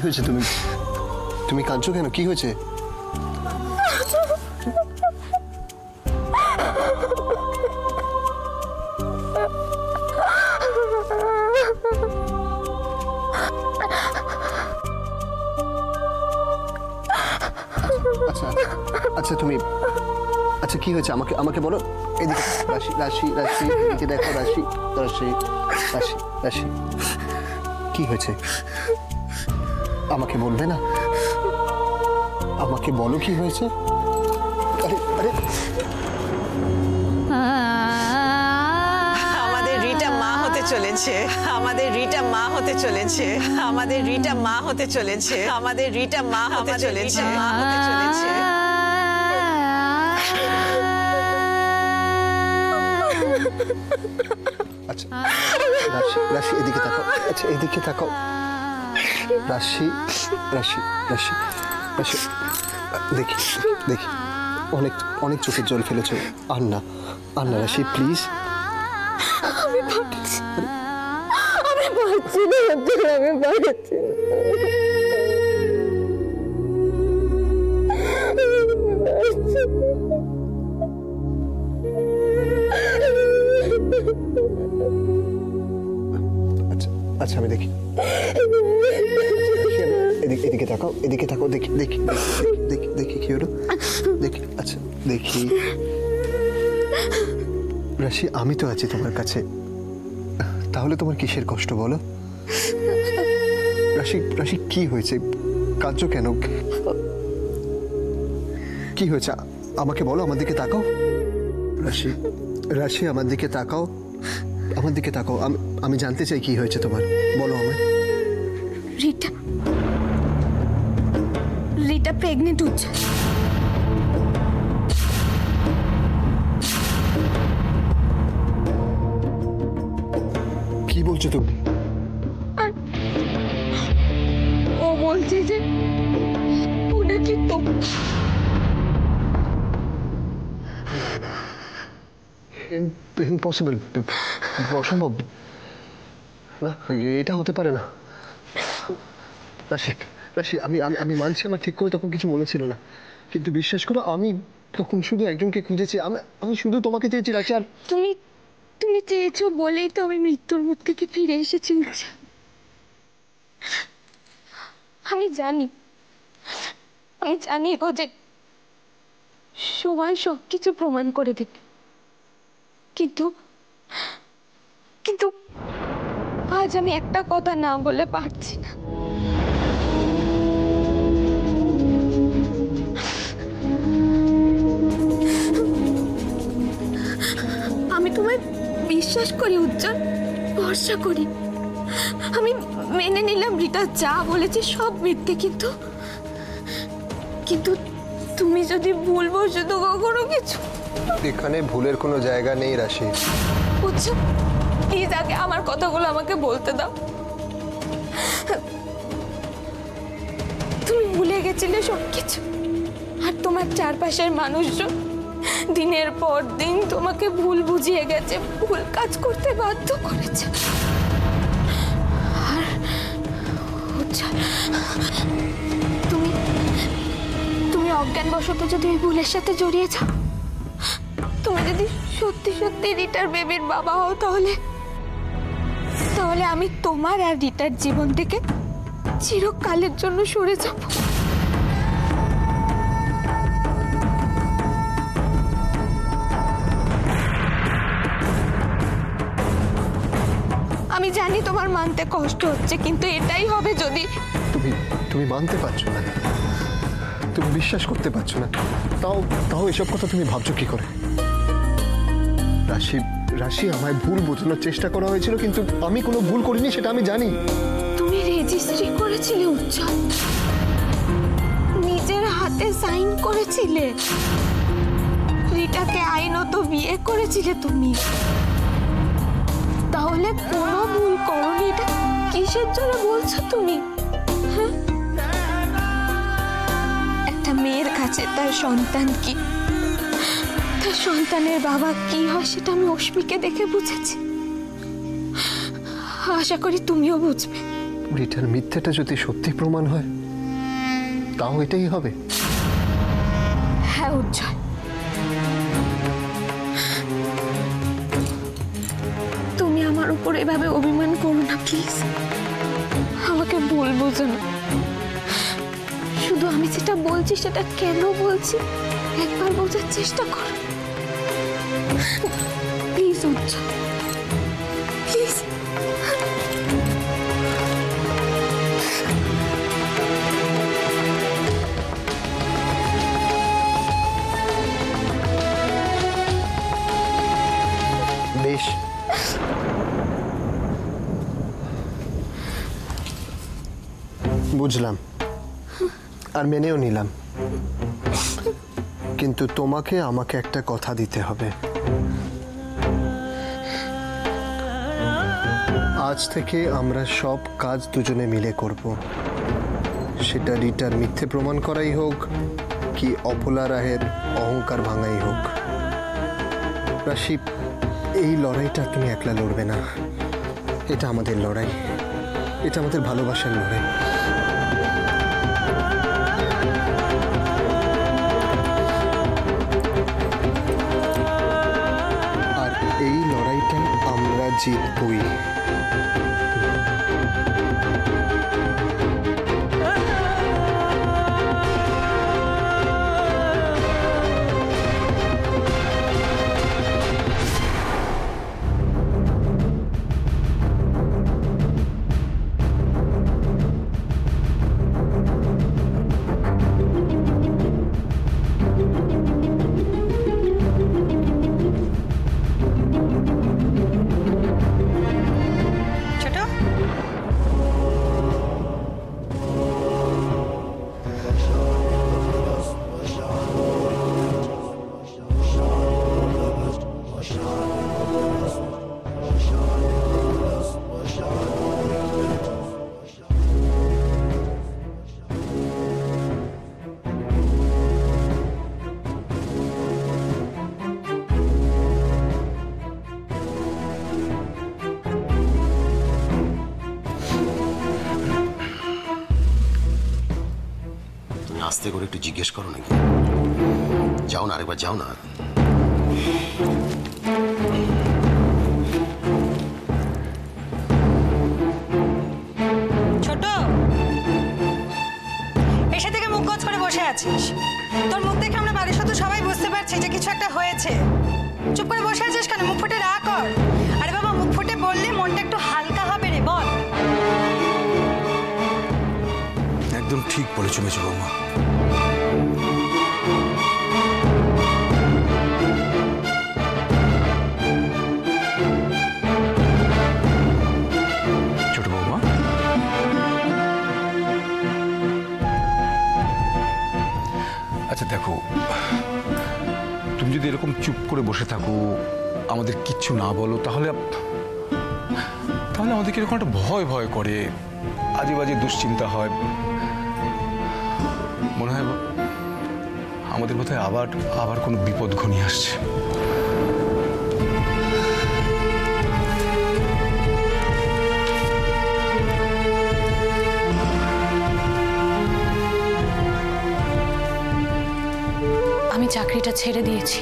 হয়েছে? তুমি তুমি কাঁদছো কেন? কি হয়েছে? আচ্ছা আচ্ছা তুমি আচ্ছা কি হয়েছে আমাকে আমাকে বলো। এদিকে রাশি রাশি রাশি এদিকে দেখো রাশি রাশি রাশি রাশি কি হয়েছে আমাকে বলবে না? আমাকে বলো কি হয়েছে? আরে আরে আমাদের রিটা মা হতে চলেছে, আমাদের রিটা মা হতে চলেছে, আমাদের রিটা মা হতে চলেছে, আমাদের রিটা মা হতে চলেছে, মা হতে চলেছে। আচ্ছা রাশি রাশি এদিকে তাকাও। আচ্ছা এদিকে তাকাও। রাশি রাশি রাশি রাশি দেখি দেখি অনেক অনেক চোখের জল ফেলেছো। আর না আর না রাশি প্লিজ। আমি পারছি না, আমি পারছি না। আচ্ছা আচ্ছা আমি দেখি। এদিকে তাকাও এদিকে তাকাও দেখি দেখি দেখি দেখি কি হলো দেখি। আচ্ছা দেখি রাশি আমি তো আছি তোমার কাছে, তাহলে তোমার কিসের কষ্ট বলো? রাশি রাশি কি হয়েছে? কাঁদছো কেন? কি হয়েছে আমাকে বলো। আমার দিকে তাকাও রাশি রাশি আমার দিকে তাকাও, আমার দিকে তাকাও। আমি জানতে চাই কি হয়েছে তোমার, বলো আমায়। রিটা রিটা প্রেগনেন্ট হচ্ছে। কি বলছো তুমি? ও বলছে যে ও নাকি তো ইম্পসিবল, অসম্ভব না, এটা হতে পারে না। রাশি রাশি আমি আমি আমি মানছি আমার ঠিক করে তখন কিছু মনে ছিল না, কিন্তু বিশ্বাস করো আমি তখন শুধু একজনকে খুঁজেছি। আমি শুধু তোমাকে চেয়েছি রাশি। আর তুমি তুমি চেয়েছো বলেই তো আমি মৃত্যুর মুখ থেকে ফিরে এসেছি। আমি জানি গো যে সময় সবকিছু প্রমাণ করে দেবে, কিন্তু কিন্তু আজ আমি একটা কথা না বলে পারছি না। আমি তোমায় বিশ্বাস করি উজ্জ্বল, ভরসা করি। আমি মেনে নিলাম রিতা যা বলেছে সব মিথ্যে, কিন্তু কিন্তু তুমি যদি ভুল বসো তো কখনো কিছু। এখানে ভুলের কোনো জায়গা নেই রাশি। উজ্জ্বল প্লিজ আগে আমার কথাগুলো আমাকে বলতে দাও। তুমি ভুলে গেছিলে সবকিছু, আর তোমার চারপাশের মানুষজন দিনের পর দিন তোমাকে ভুল বুঝিয়ে গেছে, ভুল কাজ করতে বাধ্য করেছে। আর তুমি তুমি অজ্ঞানবশত যদি ওই ভুলের সাথে জড়িয়ে যাও, তুমি যদি সত্যি সত্যি রিটার বেবির বাবা হও, তাহলে আমি তোমার আর রিটার জীবন থেকে চিরকালের জন্য সরে যাব। আমি জানি তোমার মানতে কষ্ট হচ্ছে, কিন্তু এটাই হবে যদি তুমি মানতে পারছো না, তুমি বিশ্বাস করতে পারছো না, তাও তাও এসব কথা তুমি ভাবছো কি করে? রাশি রাশি আমায় ভুল বোঝানোর চেষ্টা করা হয়েছিল, কিন্তু আমি কোনো ভুল করিনি সেটা আমি জানি। তুমি রেজিস্ট্রি করেছিলে উজ্জ্বল, নিজের হাতে সাইন করেছিলে, রিটাকে আইনত বিয়ে করেছিলে তুমি, তাহলে কোনো ভুল করনি। এটা কিসের জন্য বলছো তুমি? হ্যাঁ, একটা মেয়ের কাছে তার সন্তান কি, তার সন্তানের বাবা কি হয় সেটা আমি অস্মিকে দেখে বুঝেছি। আশা করি তুমিও বুঝবে। রিটার মিথ্যেটা যদি সত্যি প্রমাণ হয় তাও এটাই হবে। হ্যাঁ উজ্জ্বল, তুমি আমার উপর এভাবে অভিমান করো না প্লিজ। আমাকে ভুল বোঝো না, শুধু আমি যেটা বলছি সেটা কেন বলছি একবার বোঝার চেষ্টা করো প্লিজ উজ্জ্বল, প্লিজ। বেশ, বুঝলাম আর মেনেও নিলাম, কিন্তু তোমাকে আমাকে একটা কথা দিতে হবে। আজ থেকে আমরা সব কাজ দুজনে মিলে করব, সেটা রিটার মিথ্যে প্রমাণ করাই হোক কি অপলা রায়ের অহংকার ভাঙাই হোক। রাশি, এই লড়াইটা তুমি একলা লড়বে না, এটা আমাদের লড়াই, এটা আমাদের ভালোবাসার লড়াই। আর এই লড়াইটা আমরা জিতবই। আস্তে করে একটু জিজ্ঞেস করো নাকি? যাও না, আরেকবার যাও না। ছোট, এসে থেকে মুখ গোছ করে বসে আছিস। তোর মুখ দেখে আমরা বাড়ির সাথে সবাই বুঝতে পারছি যে কিছু একটা হয়েছে। চুপ করে বসে আছিস কেন? মুখ ফুটে রাগ কর। আরে বাবা, মুখ ফুটে বললে মনটা একটু হালকা হবে রে, বল। একদম ঠিক বলেছো মেজো বৌমা। ছোট বৌমা, আচ্ছা দেখো, তুমি যদি এরকম চুপ করে বসে থাকো, আমাদের কিচ্ছু না বলো, তাহলে আমাদের কিরকম একটা ভয় ভয় করে, আজে বাজে দুশ্চিন্তা হয়। মনে হয় আমাদের মাথায় আবার কোনো বিপদ ঘনিয়ে আসছে। আমি চাকরিটা ছেড়ে দিয়েছি।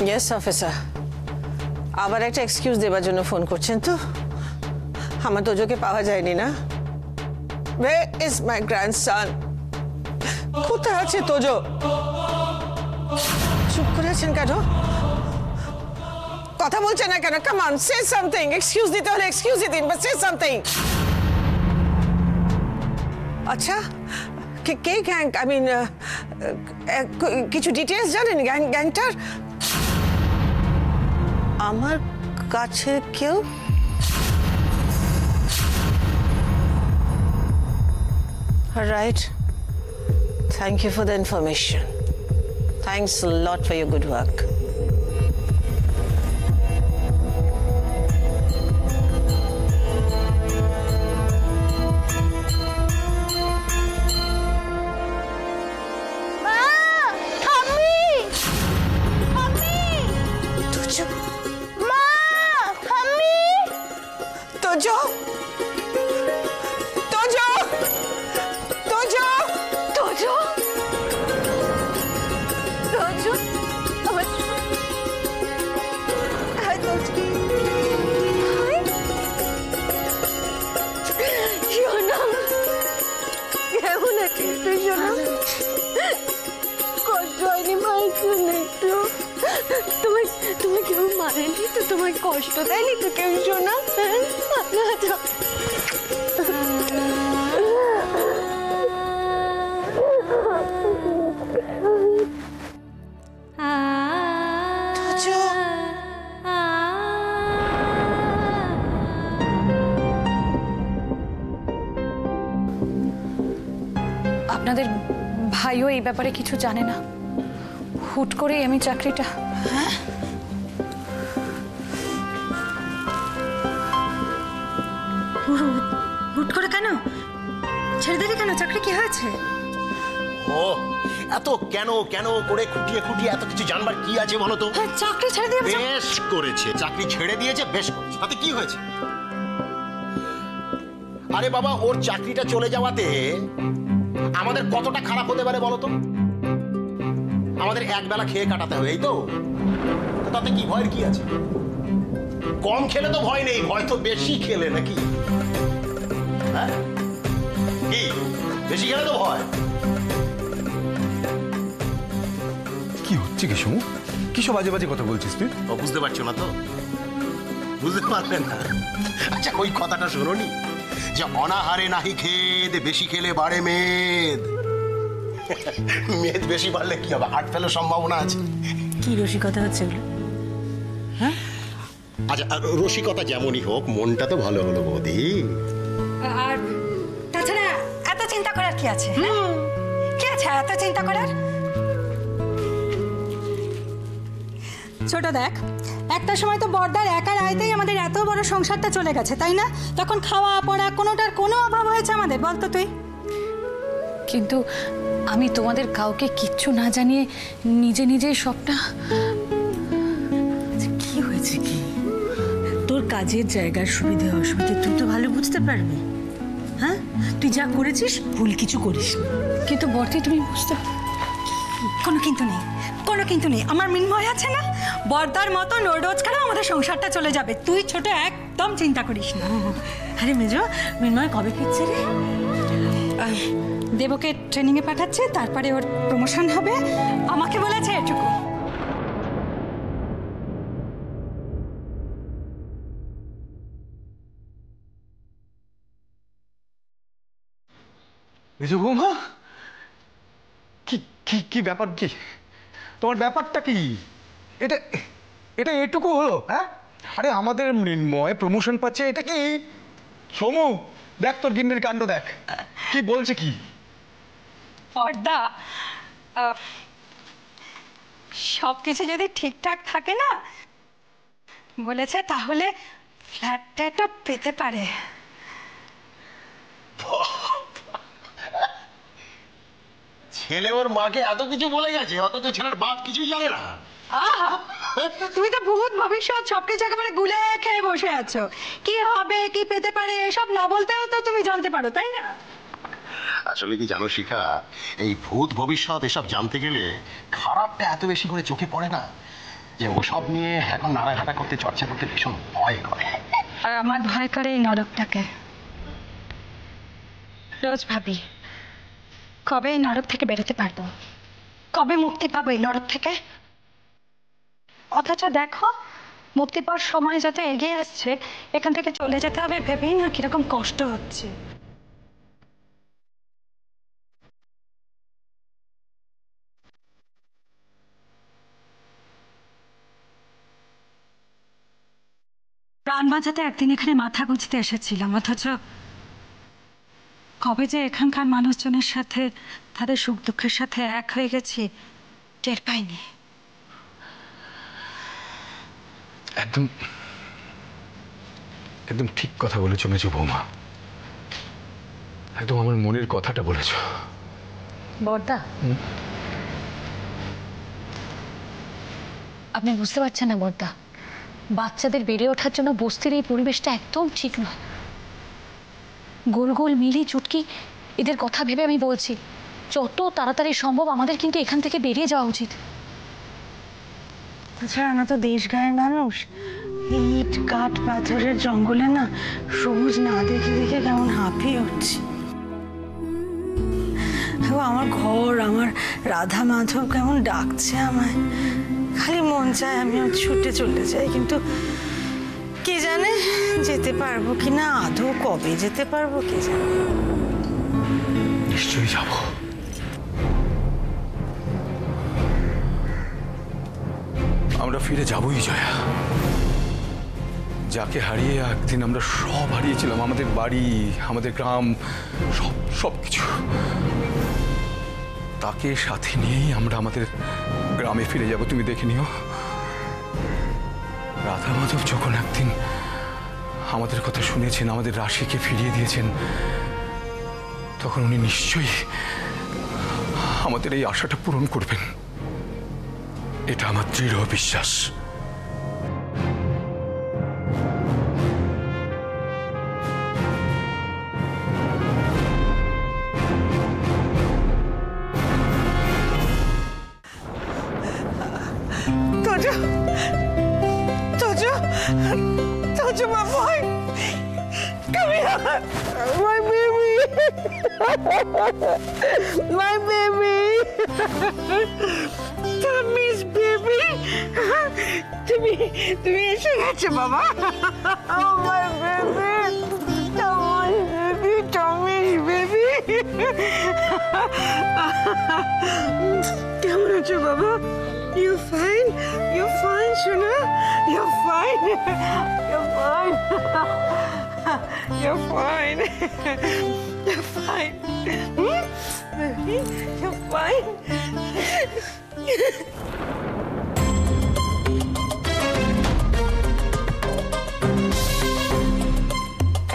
ইয়েস অফিসার, আবার একটা এক্সকিউজ দেবার জন্য ফোন করছেন তো? আমার তোজোকে পাওয়া যায়নি না? Where is my grandson? কোথায় আছে তোজো? চুপ করে আছেন কেন? কথা বলছেন না কেন? Come on, say something. Excuse দিতে হলে এক্সকিউজই দিন, বাট সে সামথিং। আচ্ছা, কে গ্যাং? আই মিন, কিছু ডিটেলস জানেন গ্যাংটার? আমার কাছে কেউ? Right. Thank you for the information. Thanks a lot for your good work. Tojo Tojo Tojo Tojo Tojo আমার হাই তোজো হাই সোনা কেমন আছিস তুই সোনা কষ্ট হয়নি মায়ের জন্য একটু তোমার কেউ মারেনি তো তোমার কষ্ট দেয়নি তো কেউ সোনা তোজো আপনাদের ভাইও এই ব্যাপারে কিছু জানে না। হুট করে আমি চাকরিটা হুট করে কেন ছেড়ে দিলি কেন? চাকরি কি হয়েছে? ও এত কেন কেন করে খুঁটিয়ে খুঁটিয়ে এত কিছু জানবার কি আছে বলো তো? হ্যাঁ, চাকরি ছেড়ে দিয়ে বেশ করেছে, চাকরি ছেড়ে দিয়েছে, বেশ করেছে। তাতে কি হয়েছে? আরে বাবা, ওর চাকরিটা চলে যাওয়াতে আমাদের কতটা খারাপ হতে পারে বলো তো? আমাদের একবেলা খেয়ে কাটাতে হবে, এই তো। তাতে কি ভয়ের কি আছে? কম খেলে তো ভয় নেই, ভয় তো বেশি খেলে, নাকি? হ্যাঁ, কি বেশি খেলে তো ভয়। কি হচ্ছে কি সমু? কি সব বাজে বাজে কথা বলছিস তুই? ও বুঝতে পারছো না তো? বুঝতে পারলে না? আচ্ছা, ওই কথাটা শোনোনি যে অনাহারে নাহি খেদ, বেশি খেলে বাড়ে মেদ। মেদ বেশি বাড়লে কি হবে? হার্ট ফেলের সম্ভাবনা আছে। কি রসিকতা হচ্ছে? আচ্ছা, রসিকতা যেমনই হোক, মনটা তো ভালো হলো বৌদি। আর তাছাড়া এত চিন্তা করার কি আছে? কি আছে এত চিন্তা করার? ছোট দেখ, একটা সময় তো বড়দার একার আয়তেই আমাদের এত বড় সংসারটা চলে গেছে, তাই না? তখন খাওয়া পড়া কোনোটার কোনো অভাব হয়েছে আমাদের, বলতো তুই? কিন্তু আমি তোমাদের কাউকে কিচ্ছু না জানিয়ে নিজে নিজে সবটা। কি হয়েছে কি? তোর কাজের জায়গার সুবিধে অসুবিধে তুই তো ভালো বুঝতে পারবি। হ্যাঁ, তুই যা করেছিস ভুল কিছু করিস না। কিন্তু বর্তি তুমি বুঝতে কোনো কিন্তু নেই, কোনো কিন্তু নেই। আমার মিনময় আছে না, বর্দার মতো রোজকার আমাদের সংসারটা চলে যাবে। তুই ছোট একদম চিন্তা করিস না। আরে মেজো, মিনময় কবে ফিরছে রে? দেবকে ট্রেনিংয়ে পাঠাচ্ছে, তারপরে ওর প্রমোশন হবে, আমাকে বলেছে এটুকু। মেজো বৌমা, কি কি কি ব্যাপার? কি তোমার ব্যাপারটা কি? এটা এটা এটুকু হলো? হ্যাঁ, আরে আমাদের মৃন্ময় প্রমোশন পাচ্ছে, এটা কি? সমু, দেখ তোর গিন্নের কাণ্ড দেখ, কি বলছে কি? বর্দা, সব কিছু যদি ঠিকঠাক থাকে না বলেছে, তাহলে ফ্ল্যাটটা পেতে পারে। ছেলে ওর মাকে এত কিছু বলে গেছে, অথচ ছেলের বাপ কিছুই জানে না। তুমি তো ভূত ভবিষ্যৎ সবকিছু একেবারে গুলে খেয়ে বসে আছো। কি হবে, কি পেতে পারে, এসব না বলতেও তো তুমি জানতে পারো, তাই না? আসলে কি জানো শিখা, এই ভূত ভবিষ্যৎ এসব জানতে গেলে খারাপটা এত বেশি করে চোখে পড়ে না, যে ওসব নিয়ে এখন নাড়াঘাটা করতে, চর্চা করতে ভীষণ ভয় করে। আর আমার ভয় করে এই নরকটাকে। রোজ ভাবি কবে এই নরক থেকে বেরোতে পারবো, কবে মুক্তি পাবো এই নরক থেকে। অথচ দেখো, মুক্তি পাওয়ার সময় যত এগিয়ে আসছে, এখান থেকে চলে যেতে হবে ভেবেই না কিরকম কষ্ট হচ্ছে। প্রাণ বাঁচাতে একদিন এখানে মাথা গুঁজতে এসেছিলাম, অথচ কবে যে এখানকার মানুষজনের সাথে তাদের সুখ দুঃখের সাথে এক হয়ে গেছি টের পাইনি। একদম একদম ঠিক কথা বলেছো মেজো বৌমা, একদম আমার মনের কথাটা বলেছো। বর্দা, আপনি বুঝতে পারছেন না বর্দা, বাচ্চাদের বেড়ে ওঠার জন্য বস্তির এই পরিবেশটা একদম ঠিক নয়। গোল গোল মিলি চুটকি এদের কথা ভেবে আমি বলছি, যত তাড়াতাড়ি সম্ভব আমাদের কিন্তু এখান থেকে বেরিয়ে যাওয়া উচিত। তাছাড়া আমরা তো দেশ গায়ের মানুষ, ইট কাঠ পাথরের জঙ্গলে না সবুজ না দেখে দেখে কেমন হাঁপিয়ে উঠছি। আমার ঘর, আমার রাধা মাধব কেমন ডাকছে আমায়, খালি মন চায় আমিও ছুটে চলে যাই, কিন্তু কে জানে যেতে পারবো কিনা, আদৌ কবে যেতে পারবো কে জানে। নিশ্চয়ই যাব। আমরা ফিরে যাবই জয়া। যাকে হারিয়ে একদিন আমরা সব হারিয়েছিলাম, আমাদের বাড়ি, আমাদের গ্রাম, সব কিছু, তাকে সাথে নিয়েই আমরা আমাদের গ্রামে ফিরে যাব। তুমি দেখে নিও, রাধা মাধব যখন একদিন আমাদের কথা শুনেছেন, আমাদের রাশিকে ফিরিয়ে দিয়েছেন, তখন উনি নিশ্চয়ই আমাদের এই আশাটা পূরণ করবেন। এটা আমার দৃঢ় বিশ্বাস। Tojo, my boy, come here, my baby, my baby, Tommy's baby. তুমি এসে গেছো বাবা। Oh my baby, Tommy's baby. কেমন আছো বাবা? You're fine? You're fine, Shona? You're fine. You're fine. You're fine. You're fine. Baby, you're fine.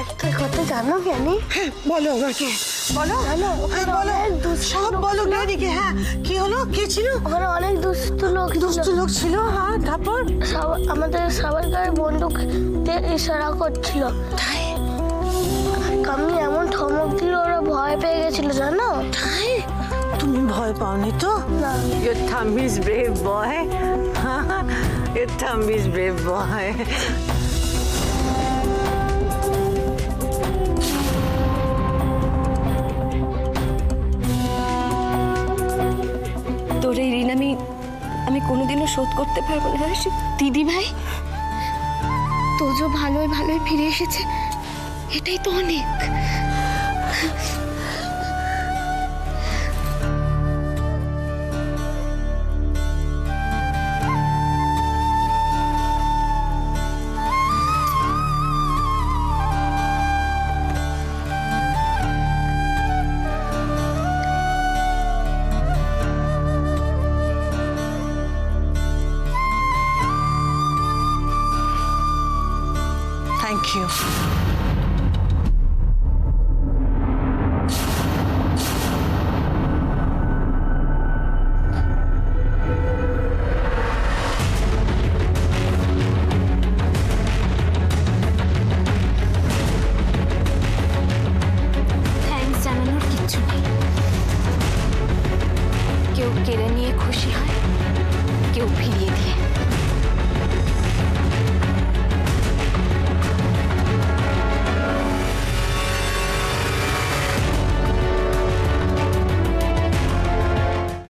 একটা কথা জানো জ্ঞানী? বলো আমাকে, বলো, হ্যাঁ বলো, সব বলো জ্ঞানীকে। হ্যাঁ, কি হলো, কে ছিল? ওখানে অনেক দুষ্ট লোক ছিল। হ্যাঁ, তারপর আমাদের সবার গায়ে বন্দুক দিয়ে ইশারা করছিল। তাই? আমি এমন ধমক দিল, ওরা ভয় পেয়ে গেছিল জানো। তাই? তুমি ভয় পাওনি তো? না। Your Tommy's brave boy. Your Tommy's brave boy. তোর এই ঋণ আমি কোনোদিনও শোধ করতে পারবো না। দিদি ভাই তোজো ভালোই ফিরে এসেছে, এটাই তো অনেক। Thank you.